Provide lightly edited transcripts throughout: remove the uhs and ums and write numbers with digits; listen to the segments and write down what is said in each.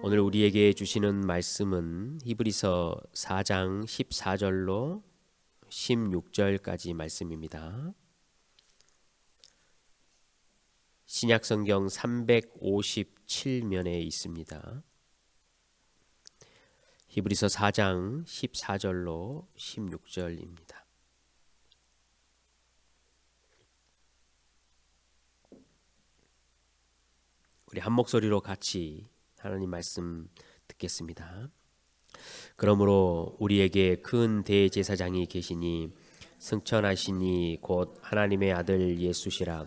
오늘 우리에게 주시는 말씀은 히브리서 4장 14절로 16절까지 말씀입니다. 신약성경 357면에 있습니다. 히브리서 4장 14절로 16절입니다. 우리 한 목소리로 같이 하나님 말씀 듣겠습니다. 그러므로 우리에게 큰 대제사장이 계시니 승천하시니 곧 하나님의 아들 예수시라.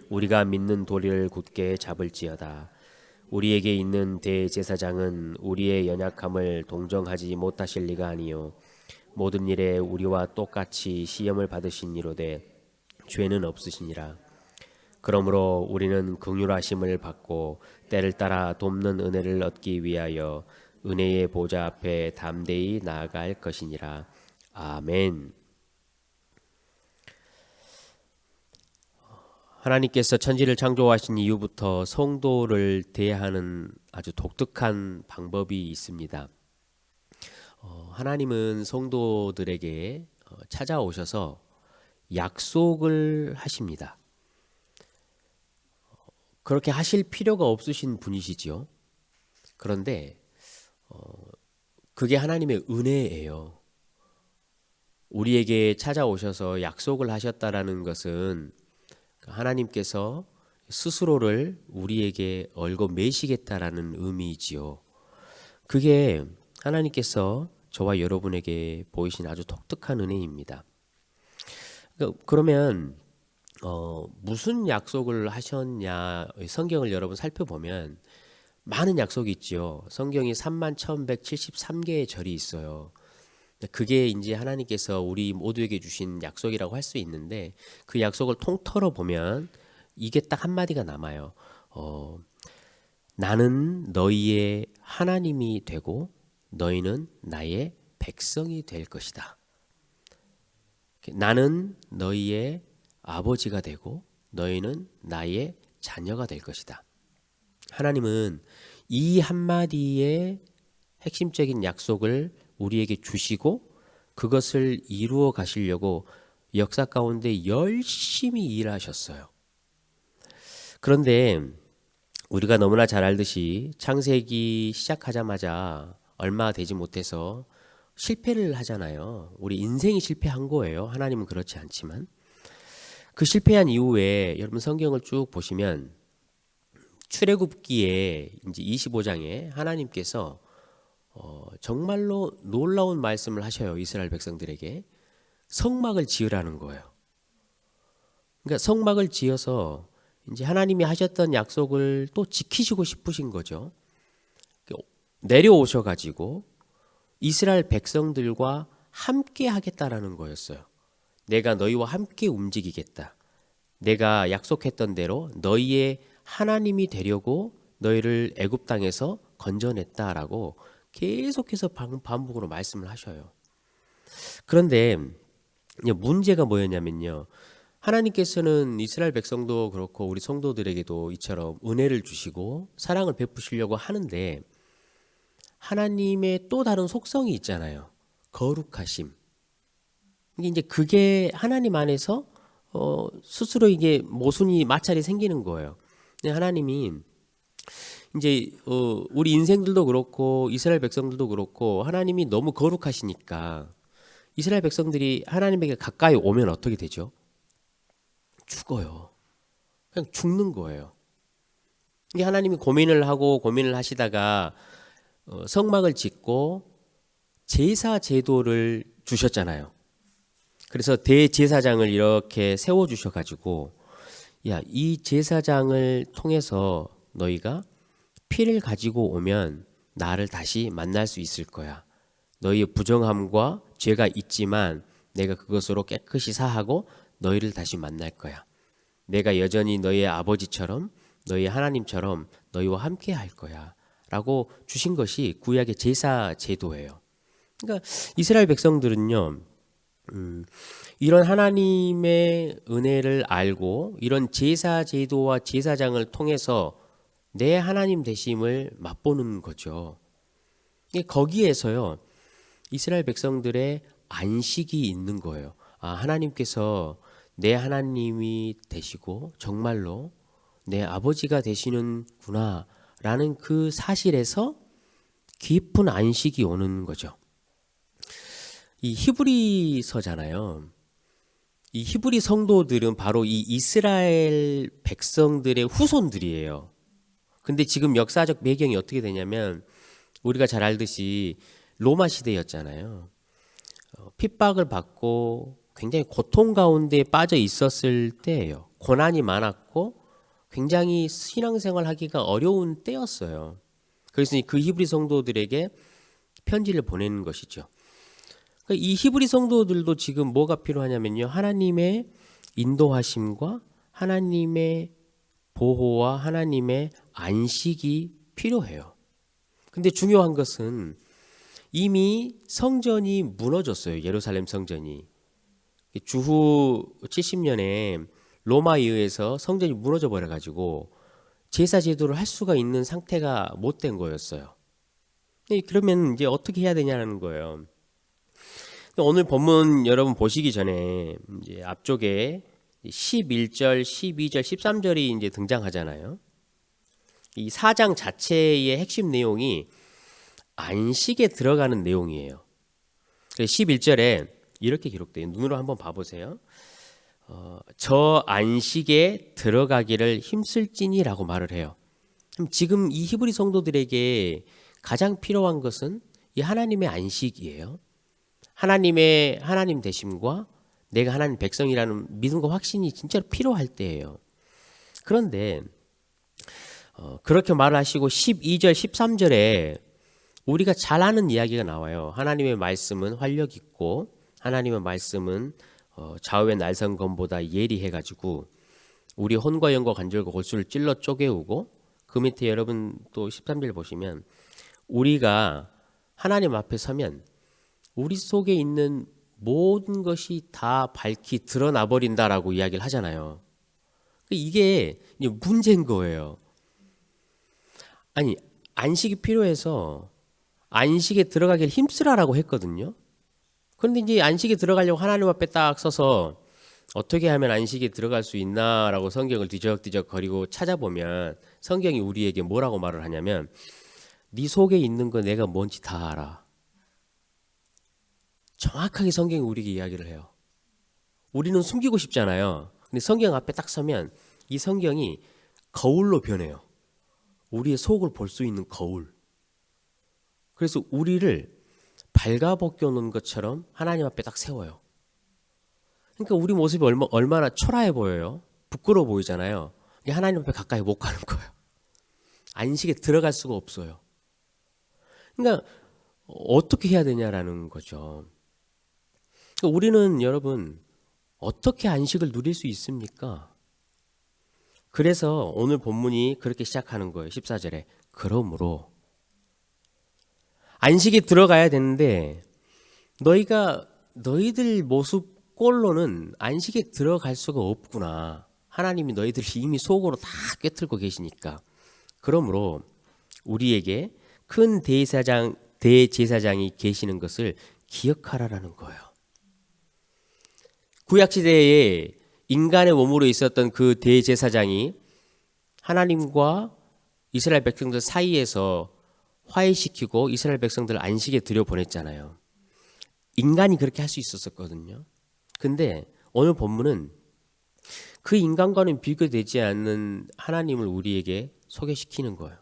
우리가 믿는 도리를 굳게 잡을지어다. 우리에게 있는 대제사장은 우리의 연약함을 동정하지 못하실 리가 아니요 모든 일에 우리와 똑같이 시험을 받으신 이로되 죄는 없으시니라. 그러므로 우리는 긍휼하심을 받고 때를 따라 돕는 은혜를 얻기 위하여 은혜의 보좌 앞에 담대히 나아갈 것이니라. 아멘. 하나님께서 천지를 창조하신 이후부터 성도를 대하는 아주 독특한 방법이 있습니다. 하나님은 성도들에게 찾아오셔서 약속을 하십니다. 그렇게 하실 필요가 없으신 분이시지요. 그런데 그게 하나님의 은혜예요. 우리에게 찾아오셔서 약속을 하셨다라는 것은 하나님께서 스스로를 우리에게 얽어매시겠다라는 의미이지요. 그게 하나님께서 저와 여러분에게 보이신 아주 독특한 은혜입니다. 그러면 무슨 약속을 하셨냐? 성경을 여러분 살펴보면 많은 약속이 있죠. 성경이 31,173개의 절이 있어요. 그게 이제 하나님께서 우리 모두에게 주신 약속이라고 할 수 있는데 그 약속을 통틀어 보면 이게 딱 한마디가 남아요. 나는 너희의 하나님이 되고 너희는 나의 백성이 될 것이다. 나는 너희의 아버지가 되고 너희는 나의 자녀가 될 것이다. 하나님은 이 한마디의 핵심적인 약속을 우리에게 주시고 그것을 이루어 가시려고 역사 가운데 열심히 일하셨어요. 그런데 우리가 너무나 잘 알듯이 창세기 시작하자마자 얼마 되지 못해서 실패를 하잖아요. 우리 인생이 실패한 거예요. 하나님은 그렇지 않지만. 그 실패한 이후에 여러분 성경을 쭉 보시면 출애굽기에 이제 25장에 하나님께서 정말로 놀라운 말씀을 하셔요. 이스라엘 백성들에게 성막을 지으라는 거예요. 그러니까 성막을 지어서 이제 하나님이 하셨던 약속을 또 지키시고 싶으신 거죠. 내려오셔가지고 이스라엘 백성들과 함께 하겠다라는 거였어요. 내가 너희와 함께 움직이겠다. 내가 약속했던 대로 너희의 하나님이 되려고 너희를 애굽 땅에서 건져냈다라고 계속해서 반복으로 말씀을 하셔요. 그런데 문제가 뭐였냐면요. 하나님께서는 이스라엘 백성도 그렇고 우리 성도들에게도 이처럼 은혜를 주시고 사랑을 베푸시려고 하는데 하나님의 또 다른 속성이 있잖아요. 거룩하심. 이제 그게 하나님 안에서 스스로 이게 모순이 마찰이 생기는 거예요. 하나님이 이제 우리 인생들도 그렇고 이스라엘 백성들도 그렇고 하나님이 너무 거룩하시니까 이스라엘 백성들이 하나님에게 가까이 오면 어떻게 되죠? 죽어요. 그냥 죽는 거예요. 이게 하나님이 고민을 하시다가 성막을 짓고 제사 제도를 주셨잖아요. 그래서 대제사장을 이렇게 세워주셔가지고 이 제사장을 통해서 너희가 피를 가지고 오면 나를 다시 만날 수 있을 거야. 너희의 부정함과 죄가 있지만 내가 그것으로 깨끗이 사하고 너희를 다시 만날 거야. 내가 여전히 너희의 아버지처럼 너희의 하나님처럼 너희와 함께 할 거야 라고 주신 것이 구약의 제사 제도예요. 그러니까 이스라엘 백성들은요 이런 하나님의 은혜를 알고 이런 제사 제도와 제사장을 통해서 내 하나님 되심을 맛보는 거죠. 거기에서요, 이스라엘 백성들의 안식이 있는 거예요. 아, 하나님께서 내 하나님이 되시고 정말로 내 아버지가 되시는구나 라는 그 사실에서 깊은 안식이 오는 거죠. 이 히브리서잖아요. 이 히브리 성도들은 바로 이 이스라엘 백성들의 후손들이에요. 근데 지금 역사적 배경이 어떻게 되냐면 우리가 잘 알듯이 로마 시대였잖아요. 핍박을 받고 굉장히 고통 가운데 빠져 있었을 때예요. 고난이 많았고 굉장히 신앙생활 하기가 어려운 때였어요. 그래서 그 히브리 성도들에게 편지를 보내는 것이죠. 이 히브리 성도들도 지금 뭐가 필요하냐면요, 하나님의 인도하심과 하나님의 보호와 하나님의 안식이 필요해요. 근데 중요한 것은 이미 성전이 무너졌어요. 예루살렘 성전이. 주후 70년에 로마에 의해서 성전이 무너져 버려가지고 제사 제도를 할 수가 있는 상태가 못 된 거였어요. 그러면 이제 어떻게 해야 되냐는 거예요. 오늘 본문 여러분 보시기 전에 이제 앞쪽에 11절, 12절, 13절이 이제 등장하잖아요. 이 4장 자체의 핵심 내용이 안식에 들어가는 내용이에요. 11절에 이렇게 기록돼요. 눈으로 한번 봐보세요. 저 안식에 들어가기를 힘쓸지니라고 말을 해요. 지금 이 히브리 성도들에게 가장 필요한 것은 이 하나님의 안식이에요. 하나님 되심과 내가 하나님 백성이라는 믿음과 확신이 진짜로 필요할 때예요. 그런데 그렇게 말하시고 12절, 13절에 우리가 잘 아는 이야기가 나와요. 하나님의 말씀은 활력 있고 하나님의 말씀은 좌우의 날성검보다 예리해가지고 우리 혼과 영과 관절과 골수를 찔러 쪼개우고 그 밑에 여러분 또 13절 보시면 우리가 하나님 앞에 서면 우리 속에 있는 모든 것이 다 밝히 드러나 버린다라고 이야기를 하잖아요. 이게 문제인 거예요. 아니, 안식이 필요해서 안식에 들어가길 힘쓰라라고 했거든요. 그런데 이제 안식에 들어가려고 하나님 앞에 딱 서서 어떻게 하면 안식에 들어갈 수 있나라고 성경을 뒤적뒤적 거리고 찾아보면 성경이 우리에게 뭐라고 말을 하냐면 네 속에 있는 거 내가 뭔지 다 알아. 정확하게 성경이 우리에게 이야기를 해요. 우리는 숨기고 싶잖아요. 근데 성경 앞에 딱 서면 이 성경이 거울로 변해요. 우리의 속을 볼 수 있는 거울. 그래서 우리를 발가벗겨 놓은 것처럼 하나님 앞에 딱 세워요. 그러니까 우리 모습이 얼마나 초라해 보여요. 부끄러워 보이잖아요. 하나님 앞에 가까이 못 가는 거예요. 안식에 들어갈 수가 없어요. 그러니까 어떻게 해야 되냐라는 거죠. 그러니까 우리는 여러분 어떻게 안식을 누릴 수 있습니까? 그래서 오늘 본문이 그렇게 시작하는 거예요. 14절에 그러므로 안식에 들어가야 되는데 너희들 모습 꼴로는 안식에 들어갈 수가 없구나. 하나님이 너희들을 이미 속으로 다 꿰뚫고 계시니까. 그러므로 우리에게 큰 대제사장이 계시는 것을 기억하라라는 거예요. 구약시대에 인간의 몸으로 있었던 그 대제사장이 하나님과 이스라엘 백성들 사이에서 화해시키고 이스라엘 백성들을 안식에 들여보냈잖아요. 인간이 그렇게 할 수 있었거든요. 근데 오늘 본문은 그 인간과는 비교되지 않는 하나님을 우리에게 소개시키는 거예요.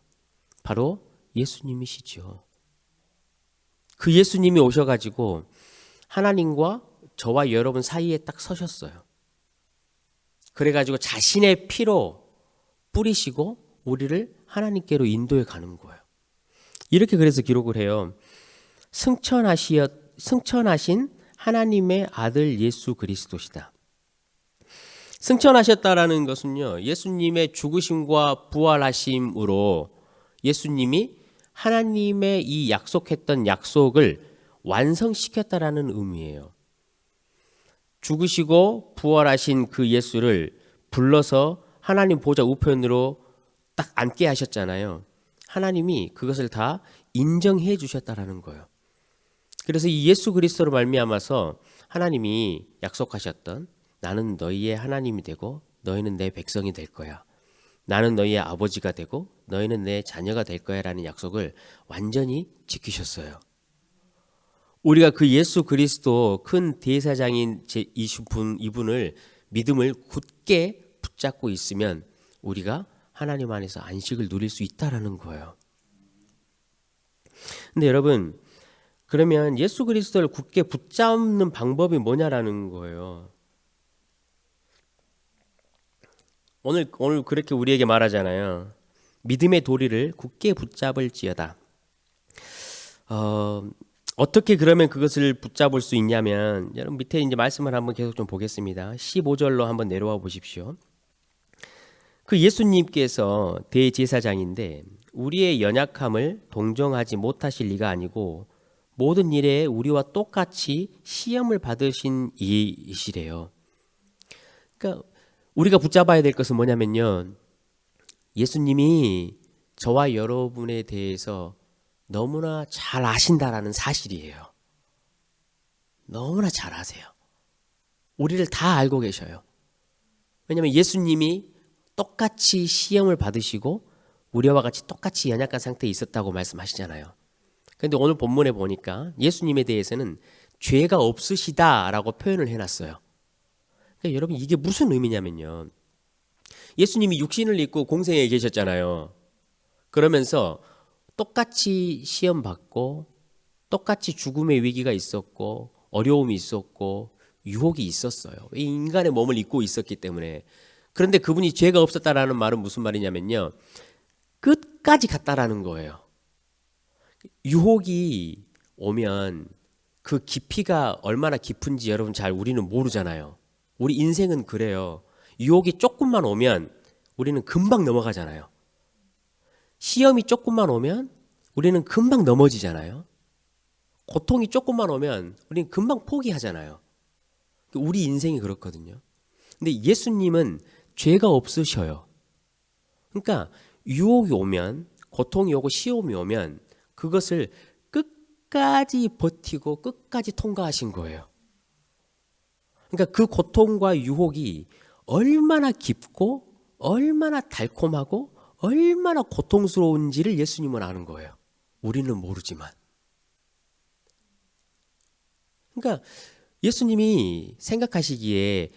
바로 예수님이시죠. 그 예수님이 오셔가지고 하나님과 저와 여러분 사이에 딱 서셨어요. 그래가지고 자신의 피로 뿌리시고 우리를 하나님께로 인도해 가는 거예요. 이렇게 그래서 기록을 해요. 승천하신 하나님의 아들 예수 그리스도시다. 승천하셨다라는 것은요, 예수님의 죽으심과 부활하심으로 예수님이 하나님의 이 약속했던 약속을 완성시켰다라는 의미예요. 죽으시고 부활하신 그 예수를 불러서 하나님 보좌 우편으로 딱 앉게 하셨잖아요. 하나님이 그것을 다 인정해 주셨다라는 거예요. 그래서 이 예수 그리스도로 말미암아서 하나님이 약속하셨던 나는 너희의 하나님이 되고 너희는 내 백성이 될 거야. 나는 너희의 아버지가 되고 너희는 내 자녀가 될 거야 라는 약속을 완전히 지키셨어요. 우리가 그 예수 그리스도 큰 대사장인 이분을 믿음을 굳게 붙잡고 있으면 우리가 하나님 안에서 안식을 누릴 수 있다라는 거예요. 근데 여러분, 그러면 예수 그리스도를 굳게 붙잡는 방법이 뭐냐라는 거예요. 오늘 그렇게 우리에게 말하잖아요. 믿음의 도리를 굳게 붙잡을지어다. 어떻게 그러면 그것을 붙잡을 수 있냐면, 여러분 밑에 이제 말씀을 한번 계속 좀 보겠습니다. 15절로 한번 내려와 보십시오. 그 예수님께서 대제사장인데 우리의 연약함을 동정하지 못하실 리가 아니고 모든 일에 우리와 똑같이 시험을 받으신 이시래요. 그러니까 우리가 붙잡아야 될 것은 뭐냐면요. 예수님이 저와 여러분에 대해서 너무나 잘 아신다라는 사실이에요. 너무나 잘 아세요. 우리를 다 알고 계셔요. 왜냐하면 예수님이 똑같이 시험을 받으시고 우리와 같이 똑같이 연약한 상태에 있었다고 말씀하시잖아요. 그런데 오늘 본문에 보니까 예수님에 대해서는 죄가 없으시다라고 표현을 해놨어요. 그러니까 여러분 이게 무슨 의미냐면요. 예수님이 육신을 입고 공생에 계셨잖아요. 그러면서 똑같이 시험 받고 똑같이 죽음의 위기가 있었고 어려움이 있었고 유혹이 있었어요. 이 인간의 몸을 입고 있었기 때문에. 그런데 그분이 죄가 없었다라는 말은 무슨 말이냐면요. 끝까지 갔다라는 거예요. 유혹이 오면 그 깊이가 얼마나 깊은지 여러분 잘 우리는 모르잖아요. 우리 인생은 그래요. 유혹이 조금만 오면 우리는 금방 넘어가잖아요. 시험이 조금만 오면 우리는 금방 넘어지잖아요. 고통이 조금만 오면 우리는 금방 포기하잖아요. 우리 인생이 그렇거든요. 근데 예수님은 죄가 없으셔요. 그러니까 유혹이 오면, 고통이 오고 시험이 오면 그것을 끝까지 버티고 끝까지 통과하신 거예요. 그러니까 그 고통과 유혹이 얼마나 깊고 얼마나 달콤하고 얼마나 고통스러운지를 예수님은 아는 거예요. 우리는 모르지만. 그러니까 예수님이 생각하시기에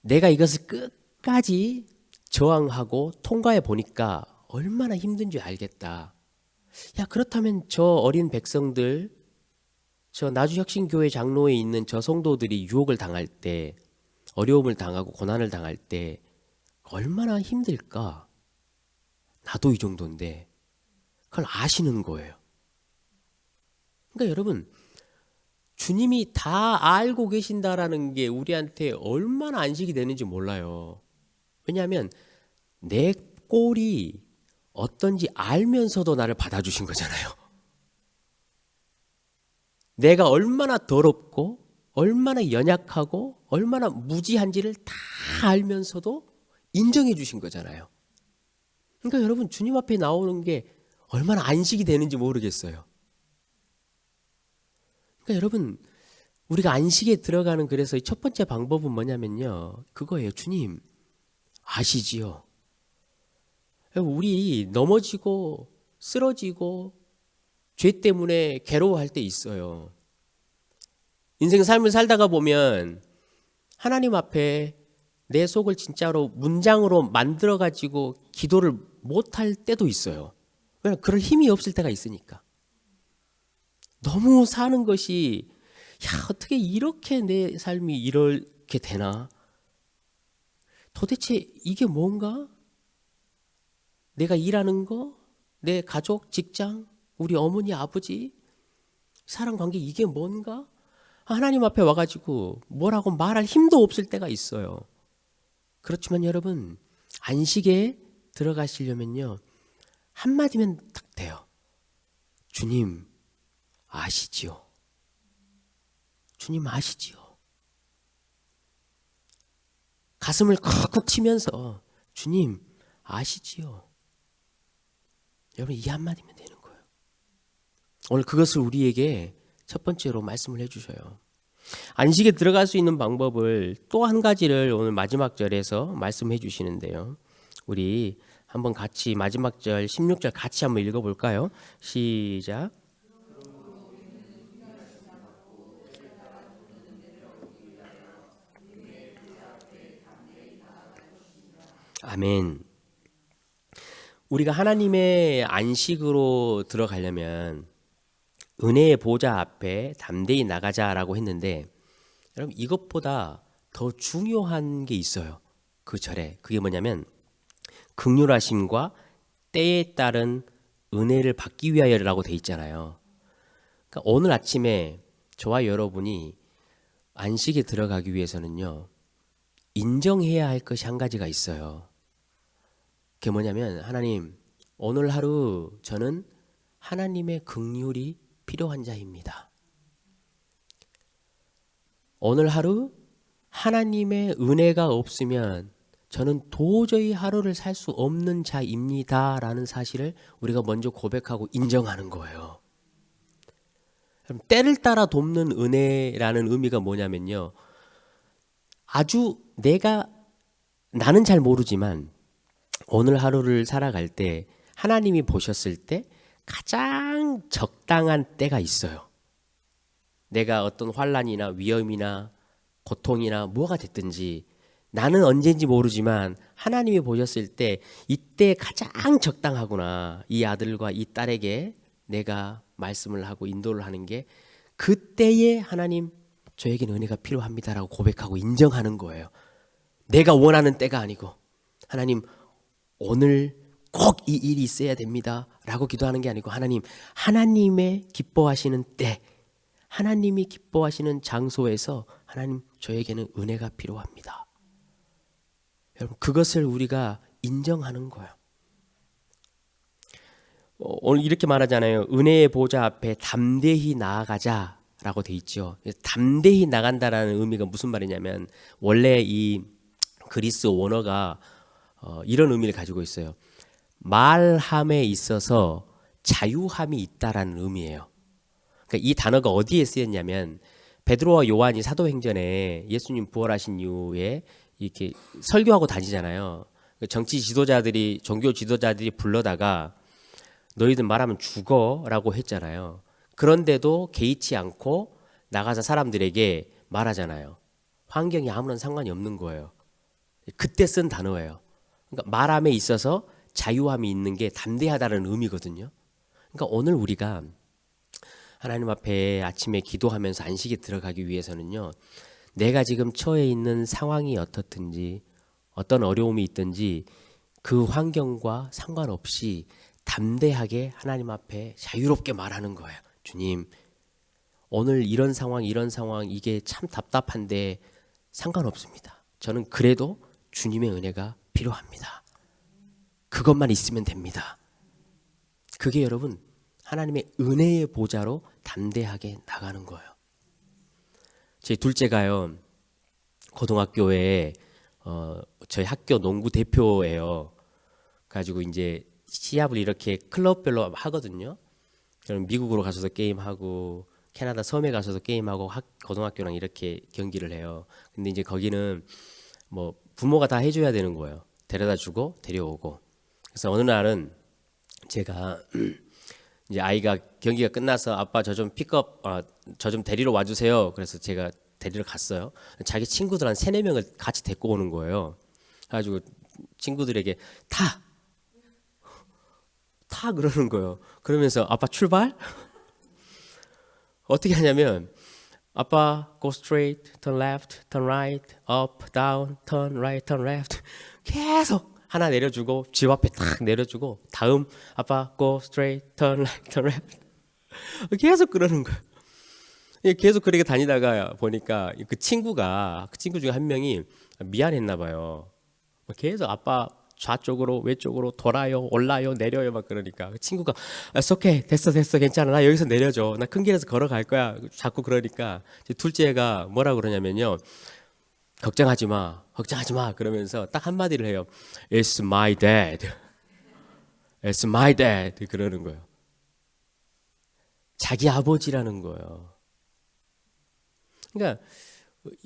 내가 이것을 끝까지 저항하고 통과해 보니까 얼마나 힘든지 알겠다. 야, 그렇다면 저 어린 백성들, 저 나주혁신교회 장로에 있는 저 성도들이 유혹을 당할 때, 어려움을 당하고 고난을 당할 때 얼마나 힘들까? 나도 이 정도인데 그걸 아시는 거예요. 그러니까 여러분, 주님이 다 알고 계신다라는 게 우리한테 얼마나 안식이 되는지 몰라요. 왜냐하면 내 꼴이 어떤지 알면서도 나를 받아주신 거잖아요. 내가 얼마나 더럽고 얼마나 연약하고 얼마나 무지한지를 다 알면서도 인정해 주신 거잖아요. 그러니까 여러분 주님 앞에 나오는 게 얼마나 안식이 되는지 모르겠어요. 그러니까 여러분 우리가 안식에 들어가는 그래서 첫 번째 방법은 뭐냐면요. 그거예요. 주님 아시지요. 우리 넘어지고 쓰러지고 죄 때문에 괴로워할 때 있어요. 인생 삶을 살다가 보면 하나님 앞에 내 속을 진짜로 문장으로 만들어가지고 기도를 못할 때도 있어요. 왜냐하면 그럴 힘이 없을 때가 있으니까. 너무 사는 것이 야 어떻게 이렇게 내 삶이 이렇게 되나? 도대체 이게 뭔가? 내가 일하는 거, 내 가족, 직장, 우리 어머니, 아버지, 사랑관계 이게 뭔가? 하나님 앞에 와가지고 뭐라고 말할 힘도 없을 때가 있어요. 그렇지만 여러분 안식에 들어가시려면요 한마디면 딱 돼요. 주님 아시지요. 주님 아시지요. 가슴을 콕콕 치면서 주님 아시지요. 여러분 이 한마디면 되는 거예요. 오늘 그것을 우리에게 첫 번째로 말씀을 해주셔요. 안식에 들어갈 수 있는 방법을 또 한 가지를 오늘 마지막 절에서 말씀해 주시는데요. 우리 한번 같이 마지막 절 16절 같이 한번 읽어볼까요? 시작. 아멘. 우리가 하나님의 안식으로 들어가려면 은혜의 보좌 앞에 담대히 나가자라고 했는데, 여러분 이것보다 더 중요한 게 있어요. 그 절에. 그게 뭐냐면 긍휼하심과 때에 따른 은혜를 받기 위하여라고 돼 있잖아요. 그러니까 오늘 아침에 저와 여러분이 안식에 들어가기 위해서는요, 인정해야 할 것이 한 가지가 있어요. 그게 뭐냐면, 하나님, 오늘 하루 저는 하나님의 긍휼이 필요한 자입니다. 오늘 하루 하나님의 은혜가 없으면 저는 도저히 하루를 살 수 없는 자입니다 라는 사실을 우리가 먼저 고백하고 인정하는 거예요. 그럼 때를 따라 돕는 은혜라는 의미가 뭐냐면요, 아주 나는 잘 모르지만 오늘 하루를 살아갈 때 하나님이 보셨을 때 가장 적당한 때가 있어요. 내가 어떤 환난이나 위험이나 고통이나 뭐가 됐든지 나는 언제인지 모르지만 하나님이 보셨을 때 이때 가장 적당하구나. 이 아들과 이 딸에게 내가 말씀을 하고 인도를 하는 게 그때에 하나님 저에게는 은혜가 필요합니다라고 고백하고 인정하는 거예요. 내가 원하는 때가 아니고 하나님 오늘 꼭 이 일이 있어야 됩니다 라고 기도하는 게 아니고 하나님의 기뻐하시는 때, 하나님이 기뻐하시는 장소에서 하나님 저에게는 은혜가 필요합니다. 여러분 그것을 우리가 인정하는 거예요. 오늘 이렇게 말하잖아요. 은혜의 보좌 앞에 담대히 나아가자라고 돼 있죠. 담대히 나간다라는 의미가 무슨 말이냐면 원래 이 그리스 원어가 이런 의미를 가지고 있어요. 말함에 있어서 자유함이 있다라는 의미예요. 그러니까 이 단어가 어디에 쓰였냐면 베드로와 요한이 사도행전에 예수님 부활하신 이후에 이렇게 설교하고 다니잖아요. 정치 지도자들이 종교 지도자들이 불러다가 너희들 말하면 죽어라고 했잖아요. 그런데도 개의치 않고 나가서 사람들에게 말하잖아요. 환경이 아무런 상관이 없는 거예요. 그때 쓴 단어예요. 그러니까 말함에 있어서 자유함이 있는 게 담대하다는 의미거든요. 그러니까 오늘 우리가 하나님 앞에 아침에 기도하면서 안식에 들어가기 위해서는요, 내가 지금 처해 있는 상황이 어떻든지 어떤 어려움이 있든지 그 환경과 상관없이 담대하게 하나님 앞에 자유롭게 말하는 거예요. 주님, 오늘 이런 상황 이게 참 답답한데 상관없습니다. 저는 그래도 주님의 은혜가 필요합니다. 그것만 있으면 됩니다. 그게 여러분 하나님의 은혜의 보좌로 담대하게 나가는 거예요. 제 둘째가요, 고등학교에 저희 학교 농구 대표예요. 가지고 이제 시합을 이렇게 클럽별로 하거든요. 그럼 미국으로 가서도 게임하고 캐나다 섬에 가서도 게임하고 고등학교랑 이렇게 경기를 해요. 근데 이제 거기는 뭐 부모가 다 해줘야 되는 거예요. 데려다 주고 데려오고. 그래서 어느 날은 제가 이제 아이가 경기가 끝나서 아빠 저 좀 저 좀 데리러 와주세요. 그래서 제가 데리러 갔어요. 자기 친구들 한 3-4명을 같이 데리고 오는 거예요. 그래가지고 친구들에게 타 그러는 거예요. 그러면서 아빠 출발? 어떻게 하냐면 아빠 go straight, turn left, turn right, up, down, turn right, turn left 계속 하나 내려주고 집 앞에 탁 내려주고 다음 아빠 go straight, turn right, turn left 계속 그러는 거예요. 계속 그렇게 다니다가 보니까 그 친구 중에 한 명이 미안했나 봐요. 계속 아빠 좌쪽으로 외쪽으로 돌아요 올라요 내려요 막 그러니까 그 친구가 It's okay 됐어 괜찮아 나 여기서 내려줘 나 큰 길에서 걸어갈 거야 자꾸 그러니까 둘째가 뭐라 그러냐면요 걱정하지 마 그러면서 딱 한마디를 해요. It's my dad. It's my dad 그러는 거예요. 자기 아버지라는 거예요. 그러니까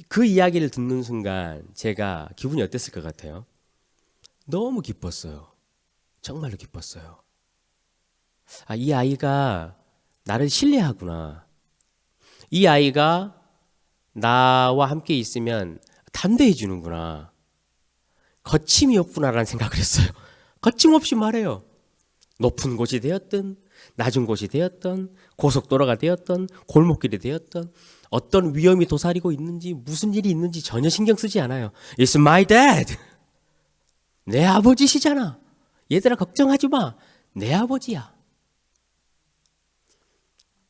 그 이야기를 듣는 순간 제가 기분이 어땠을 것 같아요? 너무 기뻤어요. 정말로 기뻤어요. 아, 이 아이가 나를 신뢰하구나. 이 아이가 나와 함께 있으면 담대해 주는구나. 거침이 없구나라는 생각을 했어요. 거침없이 말해요. 높은 곳이 되었든 낮은 곳이 되었든 고속도로가 되었든 골목길이 되었든 어떤 위험이 도사리고 있는지 무슨 일이 있는지 전혀 신경 쓰지 않아요. It's my dad. 내 아버지시잖아. 얘들아 걱정하지 마. 내 아버지야.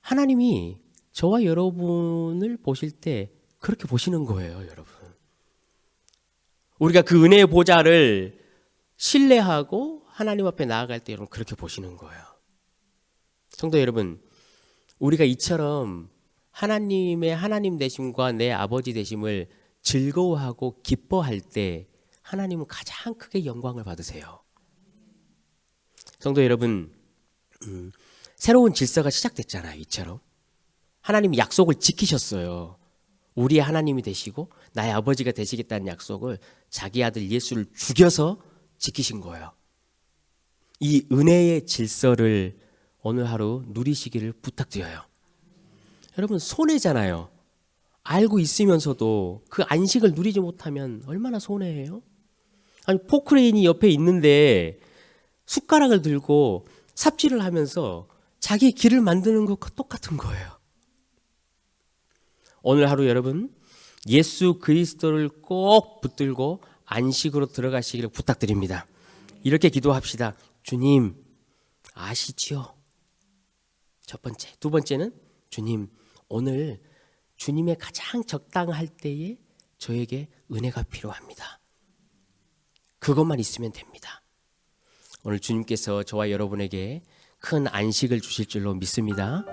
하나님이 저와 여러분을 보실 때 그렇게 보시는 거예요, 여러분. 우리가 그 은혜의 보좌를 신뢰하고 하나님 앞에 나아갈 때 여러분 그렇게 보시는 거예요. 성도 여러분, 우리가 이처럼 하나님의 하나님 되심과 내 아버지 되심을 즐거워하고 기뻐할 때 하나님은 가장 크게 영광을 받으세요. 성도 여러분, 새로운 질서가 시작됐잖아요. 이처럼 하나님이 약속을 지키셨어요. 우리의 하나님이 되시고 나의 아버지가 되시겠다는 약속을 자기 아들 예수를 죽여서 지키신 거예요. 이 은혜의 질서를 오늘 하루 누리시기를 부탁드려요. 여러분 손해잖아요. 알고 있으면서도 그 안식을 누리지 못하면 얼마나 손해예요? 아니 포크레인이 옆에 있는데 숟가락을 들고 삽질을 하면서 자기 길을 만드는 것과 똑같은 거예요. 오늘 하루 여러분 예수 그리스도를 꼭 붙들고 안식으로 들어가시기를 부탁드립니다. 이렇게 기도합시다. 주님 아시지요? 첫 번째. 두 번째는 주님 오늘 주님의 가장 적당할 때에 저에게 은혜가 필요합니다. 그것만 있으면 됩니다. 오늘 주님께서 저와 여러분에게 큰 안식을 주실 줄로 믿습니다.